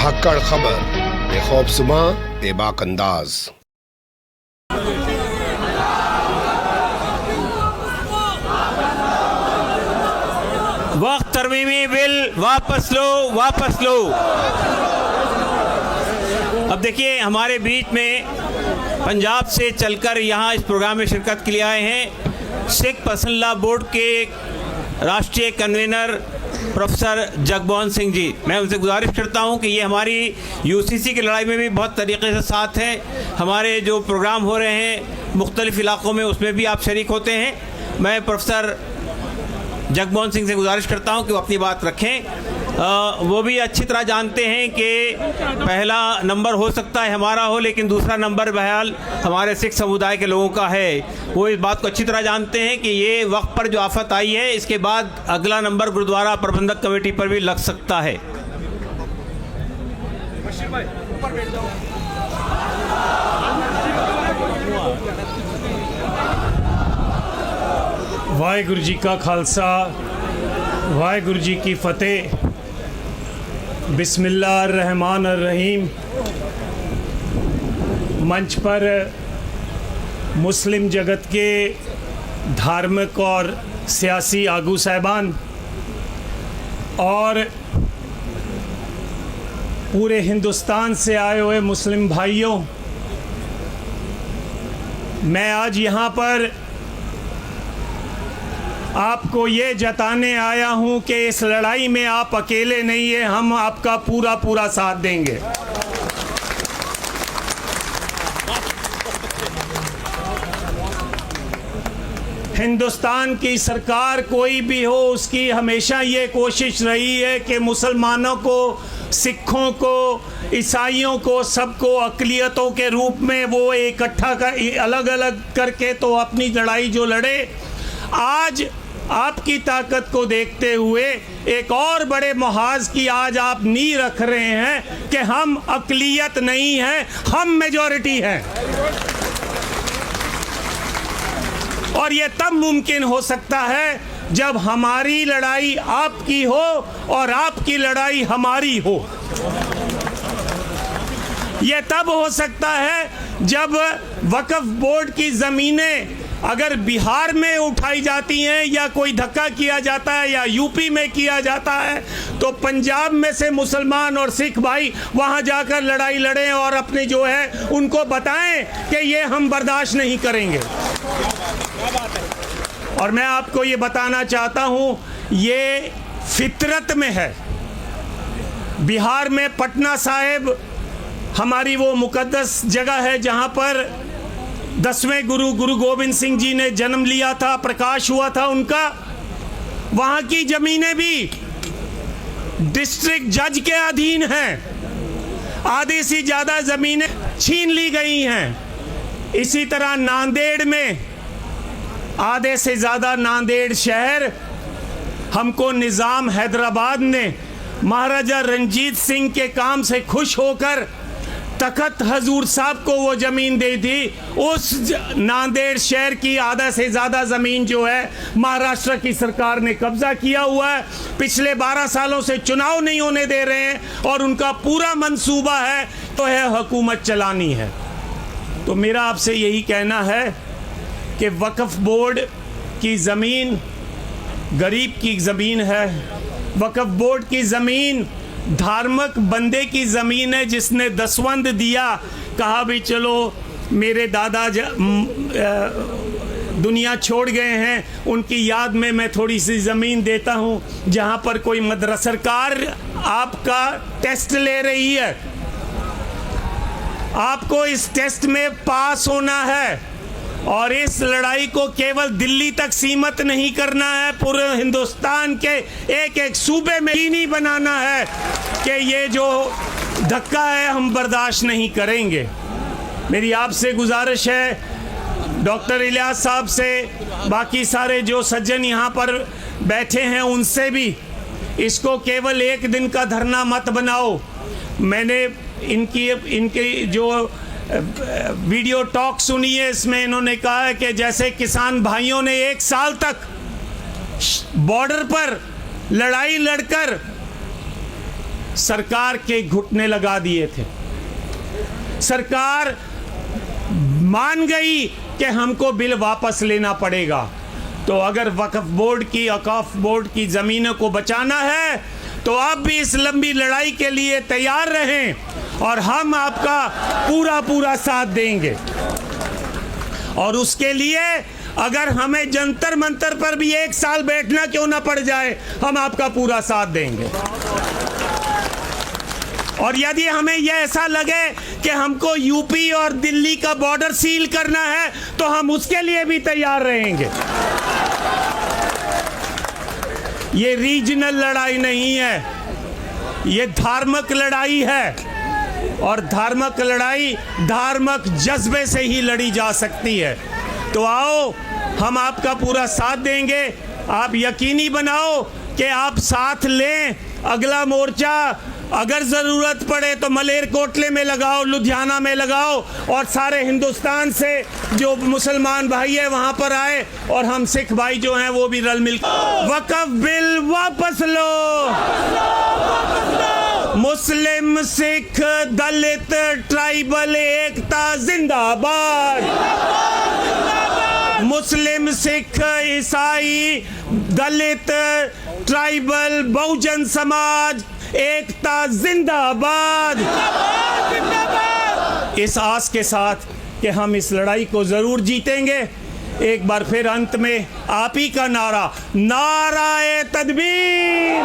धाकड़ खबर बेखौफजुमा बेबाक अंदाज। वक्त तरमीमी बिल वापस लो, वापस लो। अब देखिए, हमारे बीच में पंजाब से चलकर यहाँ इस प्रोग्राम में शिरकत के लिए आए हैं सिख पर्सनल लॉ बोर्ड के राष्ट्रीय कन्वीनर प्रोफेसर जगमोहन सिंह जी। मैं उनसे गुजारिश करता हूँ कि ये हमारी यूसीसी की लड़ाई में भी बहुत तरीके से साथ हैं। हमारे जो प्रोग्राम हो रहे हैं मुख्तलिफ़ इलाक़ों में, उसमें भी आप शरीक होते हैं। मैं प्रोफेसर जगमोहन सिंह से गुजारिश करता हूं कि वो अपनी बात रखें। वो भी अच्छी तरह जानते हैं कि पहला नंबर हो सकता है हमारा हो, लेकिन दूसरा नंबर बहरहाल हमारे सिख समुदाय के लोगों का है। वो इस बात को अच्छी तरह जानते हैं कि ये वक्त पर जो आफत आई है, इसके बाद अगला नंबर गुरुद्वारा प्रबंधक कमेटी पर भी लग सकता है। वाहिगुरु जी का खालसा, वाहिगुरु जी की फ़तेह। बिस्मिल्लाहिर्रहमानिर्रहीम। मंच पर मुस्लिम जगत के धार्मिक और सियासी आगू साहबान और पूरे हिंदुस्तान से आए हुए मुस्लिम भाइयों, मैं आज यहाँ पर आपको ये जताने आया हूँ कि इस लड़ाई में आप अकेले नहीं हैं, हम आपका पूरा पूरा साथ देंगे। हिंदुस्तान की सरकार कोई भी हो, उसकी हमेशा ये कोशिश रही है कि मुसलमानों को, सिखों को, ईसाइयों को, सबको अक़लियतों के रूप में वो इकट्ठा कर, अलग अलग करके तो अपनी लड़ाई जो लड़े। आज आपकी ताकत को देखते हुए एक और बड़े मुहाज की आज आप नींव रख रहे हैं कि हम अक़लियत नहीं हैं, हम मेजॉरिटी हैं। और ये तब मुमकिन हो सकता है जब हमारी लड़ाई आपकी हो और आपकी लड़ाई हमारी हो। ये तब हो सकता है जब वक्फ बोर्ड की ज़मीनें अगर बिहार में उठाई जाती हैं या कोई धक्का किया जाता है या यूपी में किया जाता है, तो पंजाब में से मुसलमान और सिख भाई वहां जाकर लड़ाई लड़ें और अपने जो है उनको बताएं कि ये हम बर्दाश्त नहीं करेंगे। और मैं आपको ये बताना चाहता हूं, ये फितरत में है। बिहार में पटना साहिब हमारी वो मुकद्दस जगह है जहां पर 10वें गुरु गोविंद सिंह जी ने जन्म लिया था, प्रकाश हुआ था उनका। वहाँ की ज़मीनें भी डिस्ट्रिक्ट जज के अधीन हैं। आधे से ज़्यादा ज़मीनें छीन ली गई हैं। इसी तरह नांदेड़ में आधे से ज़्यादा नांदेड़ शहर हमको निज़ाम हैदराबाद ने महाराजा रंजीत सिंह के काम से खुश होकर तखत हजूर साहब को वो ज़मीन दी थी। उस नांदेड़ शहर की आधा से ज़्यादा ज़मीन जो है महाराष्ट्र की सरकार ने कब्ज़ा किया हुआ है। पिछले 12 सालों से चुनाव नहीं होने दे रहे हैं और उनका पूरा मंसूबा है तो है हुकूमत चलानी है। तो मेरा आपसे यही कहना है कि वक्फ बोर्ड की ज़मीन गरीब की ज़मीन है। वक्फ बोर्ड की ज़मीन धार्मिक बंदे की ज़मीन है जिसने दसवंध दिया, कहा भी चलो मेरे दादा दुनिया छोड़ गए हैं, उनकी याद में मैं थोड़ी सी ज़मीन देता हूँ। जहाँ पर कोई मदरसा सरकार आपका टेस्ट ले रही है, आपको इस टेस्ट में पास होना है और इस लड़ाई को केवल दिल्ली तक सीमित नहीं करना है, पूरे हिंदुस्तान के एक एक सूबे में ही नहीं बनाना है कि ये जो धक्का है हम बर्दाश्त नहीं करेंगे। मेरी आपसे गुजारिश है, डॉक्टर इलियास साहब से, बाकी सारे जो सज्जन यहाँ पर बैठे हैं उनसे भी, इसको केवल एक दिन का धरना मत बनाओ। मैंने इनकी जो वीडियो टॉक सुनी है, इसमें इन्होंने कहा है कि जैसे किसान भाइयों ने 1 साल तक बॉर्डर पर लड़ाई लड़कर सरकार के घुटने लगा दिए थे। सरकार मान गई कि हमको बिल वापस लेना पड़ेगा। तो अगर वक्फ बोर्ड की ज़मीनों को बचाना है तो आप भी इस लंबी लड़ाई के लिए तैयार रहें और हम आपका पूरा साथ देंगे। और उसके लिए अगर हमें जंतर मंतर पर भी 1 साल बैठना क्यों ना पड़ जाए, हम आपका पूरा साथ देंगे। और यदि हमें यह ऐसा लगे कि हमको यूपी और दिल्ली का बॉर्डर सील करना है तो हम उसके लिए भी तैयार रहेंगे। ये रीजनल लड़ाई नहीं है, ये धार्मिक लड़ाई है और धार्मिक लड़ाई धार्मिक जज्बे से ही लड़ी जा सकती है। तो आओ, हम आपका पूरा साथ देंगे। आप यकीनी बनाओ कि आप साथ लें। अगला मोर्चा अगर ज़रूरत पड़े तो मलेरकोटले में लगाओ, लुधियाना में लगाओ और सारे हिंदुस्तान से जो मुसलमान भाई है वहाँ पर आए और हम सिख भाई जो हैं वो भी रल मिल। वक्फ बिल वापस लो। मुस्लिम, सिख, दलित, ट्राइबल एकता जिंदाबाद। मुस्लिम, सिख, ईसाई, दलित, ट्राइबल, बहुजन समाज एकता जिंदाबाद। इस आस के साथ कि हम इस लड़ाई को जरूर जीतेंगे, एक बार फिर अंत में आप ही का नारा, नाराए तकबीर।